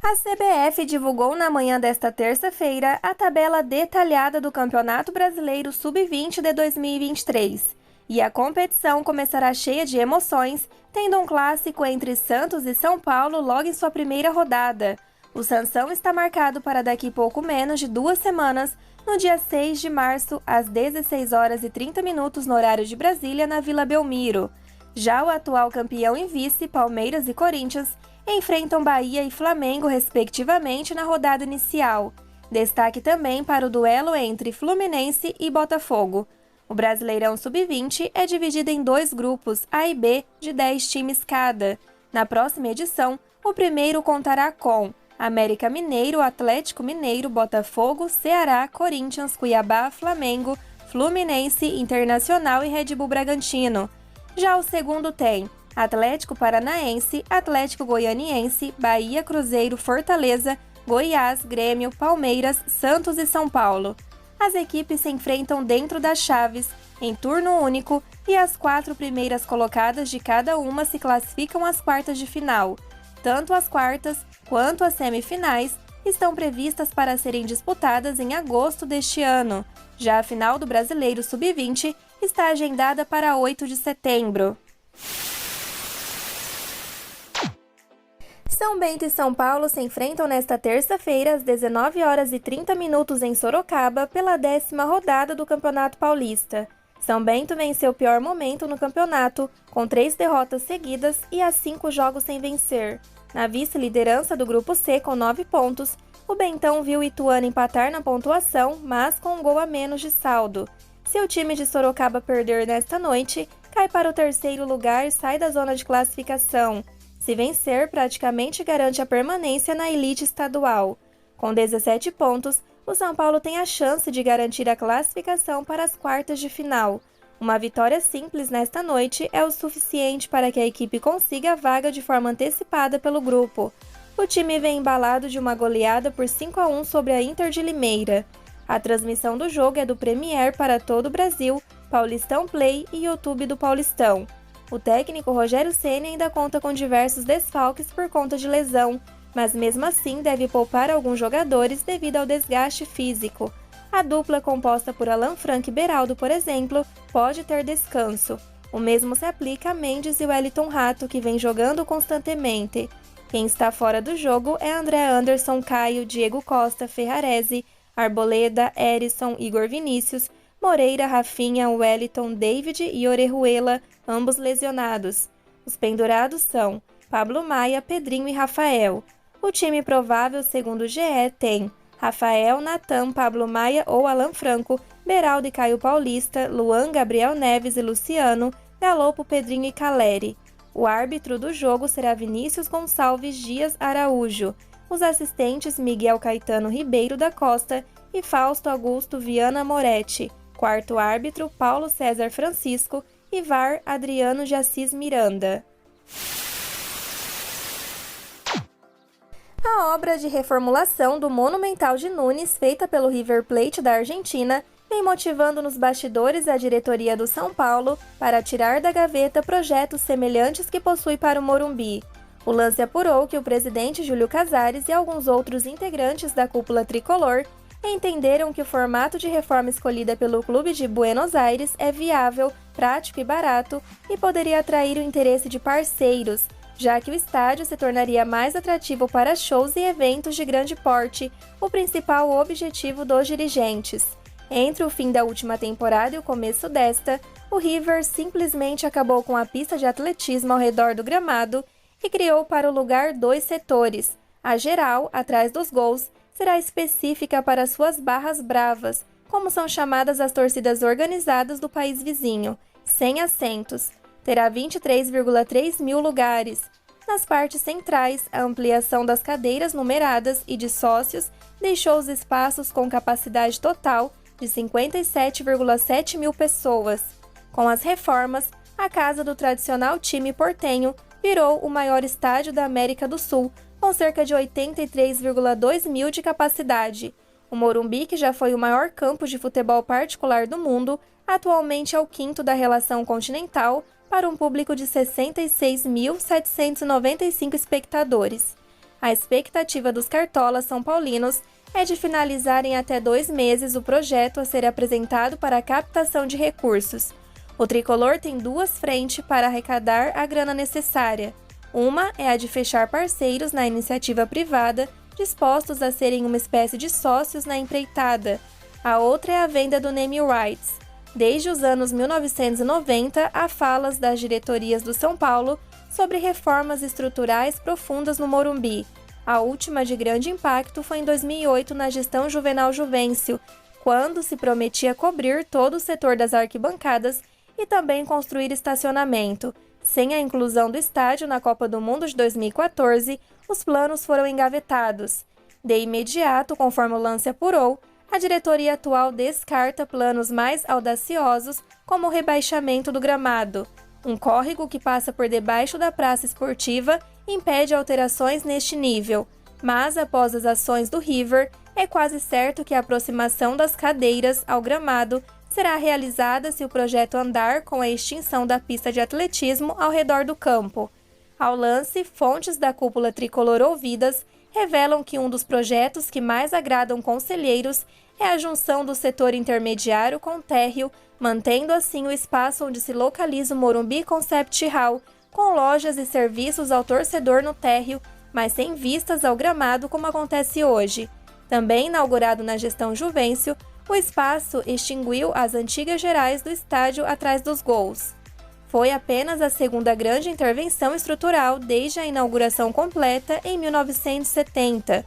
A CBF divulgou na manhã desta terça-feira a tabela detalhada do Campeonato Brasileiro Sub-20 de 2023. E a competição começará cheia de emoções, tendo um clássico entre Santos e São Paulo logo em sua primeira rodada. O Sansão está marcado para daqui pouco menos de 2 semanas, no dia 6 de março, às 16 horas e 30 minutos no horário de Brasília, na Vila Belmiro. Já o atual campeão e vice, Palmeiras e Corinthians, enfrentam Bahia e Flamengo, respectivamente, na rodada inicial. Destaque também para o duelo entre Fluminense e Botafogo. O Brasileirão Sub-20 é dividido em 2 grupos, A e B, de 10 times cada. Na próxima edição, o primeiro contará com América Mineiro, Atlético Mineiro, Botafogo, Ceará, Corinthians, Cuiabá, Flamengo, Fluminense, Internacional e Red Bull Bragantino. Já o segundo tem Atlético Paranaense, Atlético Goianiense, Bahia, Cruzeiro, Fortaleza, Goiás, Grêmio, Palmeiras, Santos e São Paulo. As equipes se enfrentam dentro das chaves, em turno único, e as 4 primeiras colocadas de cada uma se classificam às quartas de final. Tanto as quartas quanto as semifinais estão previstas para serem disputadas em agosto deste ano. Já a final do Brasileiro Sub-20 está agendada para 8 de setembro. São Bento e São Paulo se enfrentam nesta terça-feira às 19 horas e 30 minutos em Sorocaba pela 10ª rodada do Campeonato Paulista. São Bento venceu o pior momento no campeonato, com 3 derrotas seguidas e há 5 jogos sem vencer. Na vice-liderança do Grupo C com 9 pontos, o Bentão viu o Ituano empatar na pontuação, mas com um gol a menos de saldo. Se o time de Sorocaba perder nesta noite, cai para o 3º lugar e sai da zona de classificação. Se vencer, praticamente garante a permanência na elite estadual. Com 17 pontos, o São Paulo tem a chance de garantir a classificação para as quartas de final. Uma vitória simples nesta noite é o suficiente para que a equipe consiga a vaga de forma antecipada pelo grupo. O time vem embalado de uma goleada por 5-1 sobre a Inter de Limeira. A transmissão do jogo é do Premier para todo o Brasil, Paulistão Play e YouTube do Paulistão. O técnico Rogério Ceni ainda conta com diversos desfalques por conta de lesão, mas mesmo assim deve poupar alguns jogadores devido ao desgaste físico. A dupla composta por Alan Franco e Beraldo, por exemplo, pode ter descanso. O mesmo se aplica a Mendes e Wellington Rato, que vem jogando constantemente. Quem está fora do jogo é André Anderson, Caio, Diego Costa, Ferrarese, Arboleda, Erisson, Igor Vinícius, Moreira, Rafinha, Wellington, David e Orejuela, ambos lesionados. Os pendurados são Pablo Maia, Pedrinho e Rafael. O time provável, segundo o GE, tem Rafael, Natan, Pablo Maia ou Alan Franco, Beraldo e Caio Paulista, Luan, Gabriel Neves e Luciano, Galopo, Pedrinho e Caleri. O árbitro do jogo será Vinícius Gonçalves Dias Araújo. Os assistentes Miguel Caetano Ribeiro da Costa e Fausto Augusto Viana Moretti. Quarto árbitro, Paulo César Francisco e VAR, Adriano de Assis Miranda. A obra de reformulação do Monumental de Nunes, feita pelo River Plate da Argentina, vem motivando nos bastidores a diretoria do São Paulo para tirar da gaveta projetos semelhantes que possui para o Morumbi. O lance apurou que o presidente Júlio Casares e alguns outros integrantes da cúpula tricolor entenderam que o formato de reforma escolhida pelo clube de Buenos Aires é viável, prático e barato e poderia atrair o interesse de parceiros, já que o estádio se tornaria mais atrativo para shows e eventos de grande porte, o principal objetivo dos dirigentes. Entre o fim da última temporada e o começo desta, o River simplesmente acabou com a pista de atletismo ao redor do gramado e criou para o lugar 2 setores. A geral, atrás dos gols, será específica para suas barras bravas, como são chamadas as torcidas organizadas do país vizinho, 100 assentos. Terá 23,3 mil lugares. Nas partes centrais, a ampliação das cadeiras numeradas e de sócios deixou os espaços com capacidade total de 57,7 mil pessoas. Com as reformas, a casa do tradicional time portenho virou o maior estádio da América do Sul, com cerca de 83,2 mil de capacidade. O Morumbi, que já foi o maior campo de futebol particular do mundo, atualmente é o 5º da relação continental, para um público de 66.795 espectadores. A expectativa dos cartolas são paulinos é de finalizar em até 2 meses o projeto a ser apresentado para a captação de recursos. O tricolor tem 2 frentes para arrecadar a grana necessária. Uma é a de fechar parceiros na iniciativa privada, dispostos a serem uma espécie de sócios na empreitada. A outra é a venda do name rights. Desde os anos 1990, há falas das diretorias do São Paulo sobre reformas estruturais profundas no Morumbi. A última de grande impacto foi em 2008 na gestão Juvenal Juvencio, quando se prometia cobrir todo o setor das arquibancadas e também construir estacionamento. Sem a inclusão do estádio na Copa do Mundo de 2014, os planos foram engavetados. De imediato, conforme o lance apurou, a diretoria atual descarta planos mais audaciosos, como o rebaixamento do gramado. Um córrego que passa por debaixo da praça esportiva impede alterações neste nível, mas após as ações do River, é quase certo que a aproximação das cadeiras ao gramado será realizada se o projeto andar com a extinção da pista de atletismo ao redor do campo. Ao lance, fontes da cúpula tricolor ouvidas revelam que um dos projetos que mais agradam conselheiros é a junção do setor intermediário com o térreo, mantendo assim o espaço onde se localiza o Morumbi Concept Hall, com lojas e serviços ao torcedor no térreo, mas sem vistas ao gramado como acontece hoje. Também inaugurado na gestão Juvencio, o espaço extinguiu as antigas gerais do estádio atrás dos gols. Foi apenas a segunda grande intervenção estrutural desde a inauguração completa em 1970.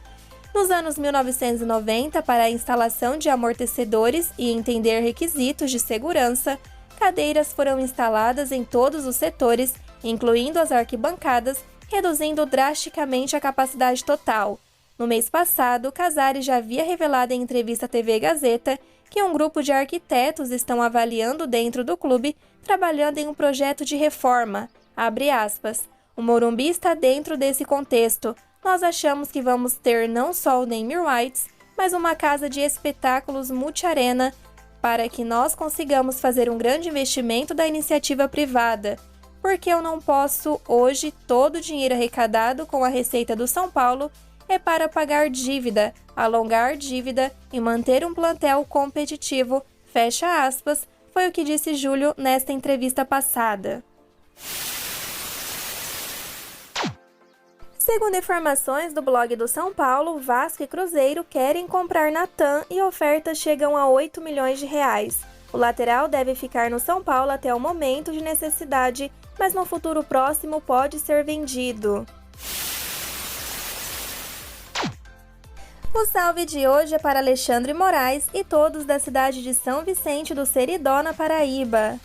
Nos anos 1990, para a instalação de amortecedores e entender requisitos de segurança, cadeiras foram instaladas em todos os setores, incluindo as arquibancadas, reduzindo drasticamente a capacidade total. No mês passado, Casares já havia revelado em entrevista à TV Gazeta que um grupo de arquitetos estão avaliando dentro do clube, trabalhando em um projeto de reforma. Abre aspas. O Morumbi está dentro desse contexto. Nós achamos que vamos ter não só o name rights, mas uma casa de espetáculos multiarena para que nós consigamos fazer um grande investimento da iniciativa privada. Porque eu não posso, hoje, todo o dinheiro arrecadado com a receita do São Paulo é para pagar dívida, alongar dívida e manter um plantel competitivo, fecha aspas, foi o que disse Júlio nesta entrevista passada. Segundo informações do blog do São Paulo, Vasco e Cruzeiro querem comprar Natan e ofertas chegam a 8 milhões de reais. O lateral deve ficar no São Paulo até o momento de necessidade, mas no futuro próximo pode ser vendido. O salve de hoje é para Alexandre Moraes e todos da cidade de São Vicente do Seridó, na Paraíba.